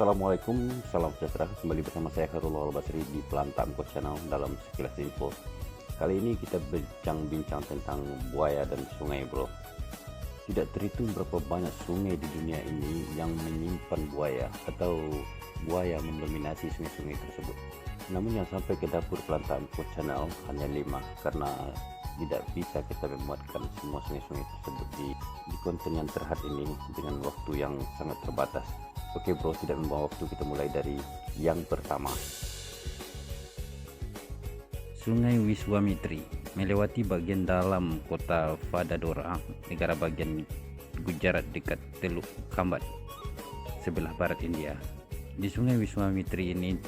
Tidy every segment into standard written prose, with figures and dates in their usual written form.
Assalamualaikum, salam sejahtera. Kembali bersama saya Khairullah Al-Basri di Pelantamko Channel dalam sekilas info. Kali ini kita bincang-bincang tentang buaya dan sungai, bro. Tidak terhitung berapa banyak sungai di dunia ini yang menyimpan buaya atau buaya mendominasi sungai-sungai tersebut. Namun yang sampai ke dapur Pelantamko Channel hanya 5 karena tidak bisa kita memuatkan semua sungai-sungai tersebut di konten yang terhad ini dengan waktu yang sangat terbatas. Oke bro, tidak membawa waktu, kita mulai dari yang pertama. Sungai Wiswamitri melewati bagian dalam kota Vadodara, negara bagian Gujarat dekat Teluk Khambhat, sebelah barat India. Di Sungai Wiswamitri ini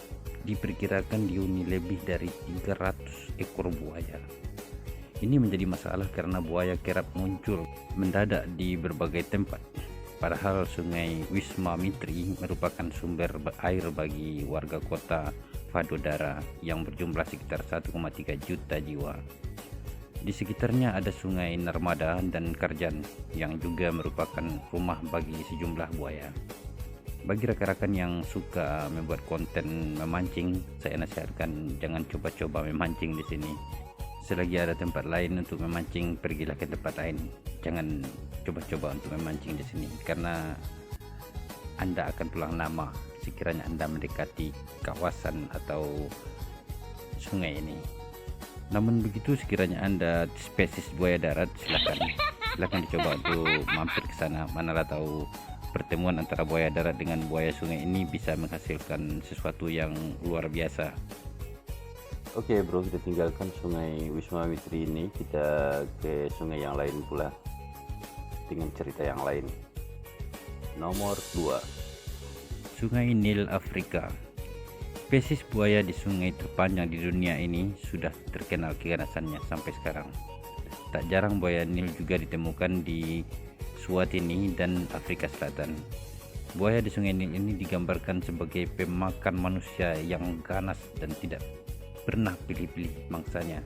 diperkirakan dihuni lebih dari 300 ekor buaya. Ini menjadi masalah karena buaya kerap muncul mendadak di berbagai tempat. Padahal Sungai Wiswamitri merupakan sumber air bagi warga kota Vadodara yang berjumlah sekitar 1,3 juta jiwa. Di sekitarnya ada Sungai Narmada dan Karjan yang juga merupakan rumah bagi sejumlah buaya. Bagi rekan-rekan yang suka membuat konten memancing, saya nasihatkan jangan coba-coba memancing di sini. Selagi ada tempat lain untuk memancing, pergilah ke tempat lain. Jangan coba-coba untuk memancing di sini karena Anda akan pulang nama sekiranya Anda mendekati kawasan atau sungai ini. Namun begitu, sekiranya Anda spesies buaya darat, silakan dicoba untuk mampir ke sana. Manalah tahu pertemuan antara buaya darat dengan buaya sungai ini bisa menghasilkan sesuatu yang luar biasa. Oke bro, kita tinggalkan Sungai Wiswamitri ini, kita ke sungai yang lain pula dengan cerita yang lain. Nomor 2, Sungai Nil Afrika. Spesies buaya di sungai terpanjang di dunia ini sudah terkenal keganasannya sampai sekarang. Tak jarang buaya Nil juga ditemukan di Swatini dan Afrika Selatan. Buaya di Sungai Nil ini digambarkan sebagai pemakan manusia yang ganas dan tidak pernah pilih-pilih mangsanya.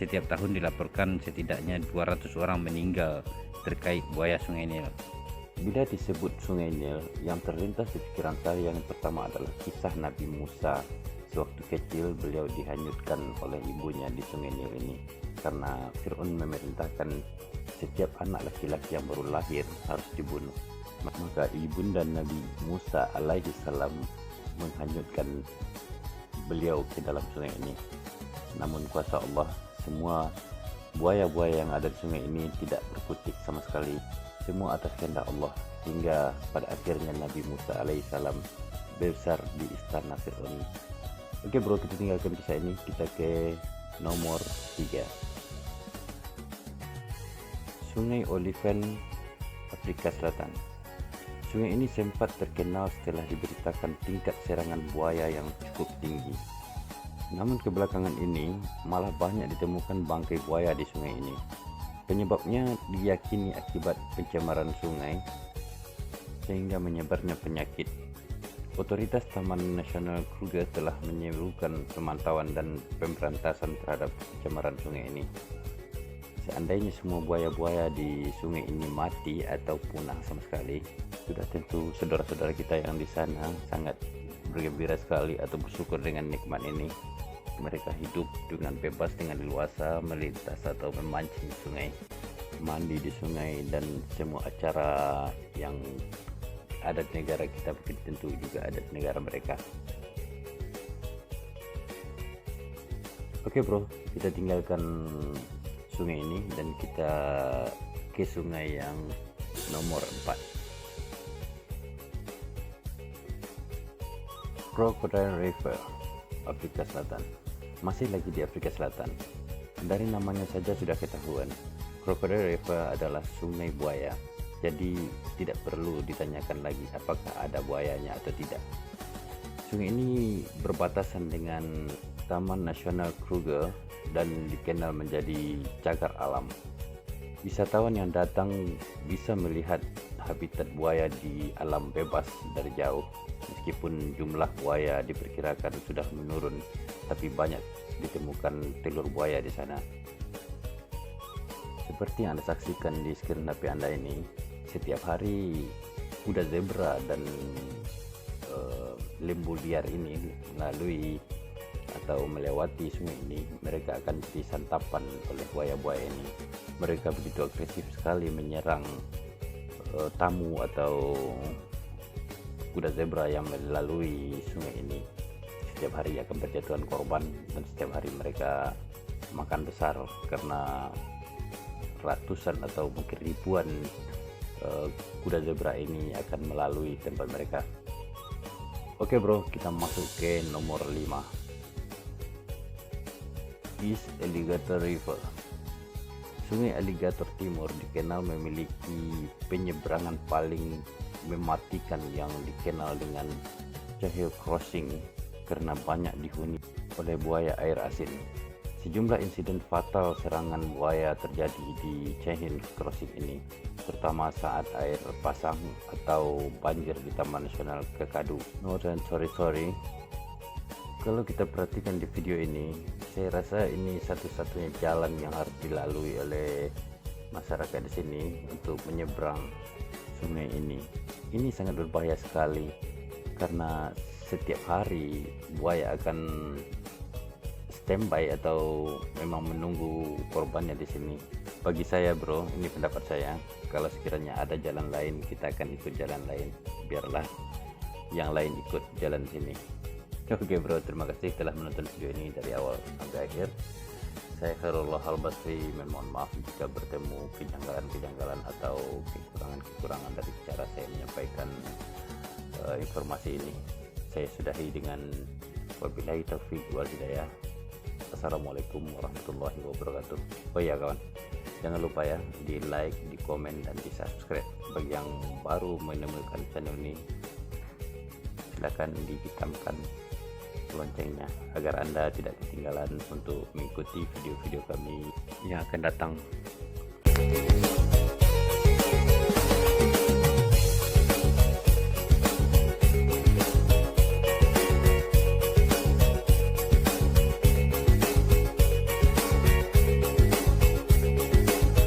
Setiap tahun dilaporkan setidaknya 200 orang meninggal terkait buaya Sungai Nil. bila disebut Sungai Nil, yang terlintas di pikiran saya yang pertama adalah kisah Nabi Musa. Sewaktu kecil beliau dihanyutkan oleh ibunya di Sungai Nil ini karena Fir'aun memerintahkan setiap anak laki-laki yang baru lahir harus dibunuh. Maka ibunda Nabi Musa alaihi salam menghanyutkan beliau ke dalam sungai ini. Namun kuasa Allah, semua buaya-buaya yang ada di sungai ini tidak berkutik sama sekali, semua atas kehendak Allah, hingga pada akhirnya Nabi Musa alaihissalam besar di istana Fir'aun. Oke bro, kita tinggalkan kisah ini, kita ke nomor 3. Sungai Oliphant, Afrika Selatan. Sungai ini sempat terkenal setelah diberitakan tingkat serangan buaya yang cukup tinggi. Namun kebelakangan ini malah banyak ditemukan bangkai buaya di sungai ini. Penyebabnya diyakini akibat pencemaran sungai sehingga menyebarnya penyakit. Otoritas Taman Nasional Kruger telah menyerukan pemantauan dan pemberantasan terhadap pencemaran sungai ini. Seandainya semua buaya-buaya di sungai ini mati atau punah sama sekali, sudah tentu saudara-saudara kita yang di sana sangat bergembira sekali atau bersyukur dengan nikmat ini. Mereka hidup dengan bebas, dengan leluasa melintas atau memancing sungai, mandi di sungai, dan semua acara yang ada di negara kita mungkin tentu juga ada di negara mereka. Oke bro, kita tinggalkan sungai ini dan kita ke sungai yang nomor 4. Crocodile River, Afrika Selatan. Masih lagi di Afrika Selatan. Dari namanya saja sudah ketahuan, Crocodile River adalah sungai buaya. Jadi tidak perlu ditanyakan lagi apakah ada buayanya atau tidak. Sungai ini berbatasan dengan Taman Nasional Kruger dan dikenal menjadi cagar alam. Wisatawan yang datang bisa melihat habitat buaya di alam bebas dari jauh. Meskipun jumlah buaya diperkirakan sudah menurun, tapi banyak ditemukan telur buaya di sana. Seperti yang Anda saksikan di skrin HP Anda ini, setiap hari kuda zebra dan lembu liar ini melalui atau melewati sungai ini, mereka akan disantapan oleh buaya-buaya ini. Mereka begitu agresif sekali menyerang tamu atau kuda zebra yang melalui sungai ini. Setiap hari akan berjatuhan korban, dan setiap hari mereka makan besar karena ratusan atau mungkin ribuan kuda zebra ini akan melalui tempat mereka. Oke bro, kita masuk ke nomor 5. East Alligator River. Sungai Alligator Timur dikenal memiliki penyeberangan paling mematikan yang dikenal dengan Cahill Crossing karena banyak dihuni oleh buaya air asin. Sejumlah insiden fatal serangan buaya terjadi di Cahill Crossing ini, terutama saat air pasang atau banjir di Taman Nasional Kakadu Northern Territory. Kalau kita perhatikan di video ini, saya rasa ini satu-satunya jalan yang harus dilalui oleh masyarakat di sini untuk menyeberang sungai ini. Ini sangat berbahaya sekali karena setiap hari buaya akan standby atau memang menunggu korbannya di sini. Bagi saya bro, ini pendapat saya, kalau sekiranya ada jalan lain, kita akan ikut jalan lain. Biarlah yang lain ikut jalan sini. Oke bro, terima kasih telah menonton video ini dari awal sampai akhir. Saya Khairullah Al-Basri, mohon maaf jika bertemu kejanggalan-kejanggalan atau kekurangan-kekurangan dari cara saya menyampaikan informasi ini. Saya sudahi dengan wabillahi taufiq wal hidayah. Assalamualaikum warahmatullahi wabarakatuh. Oh iya kawan, jangan lupa ya di like, di komen, dan di subscribe. Bagi yang baru menemukan channel ini, silakan dihitamkan loncengnya agar Anda tidak ketinggalan untuk mengikuti video-video kami yang akan datang.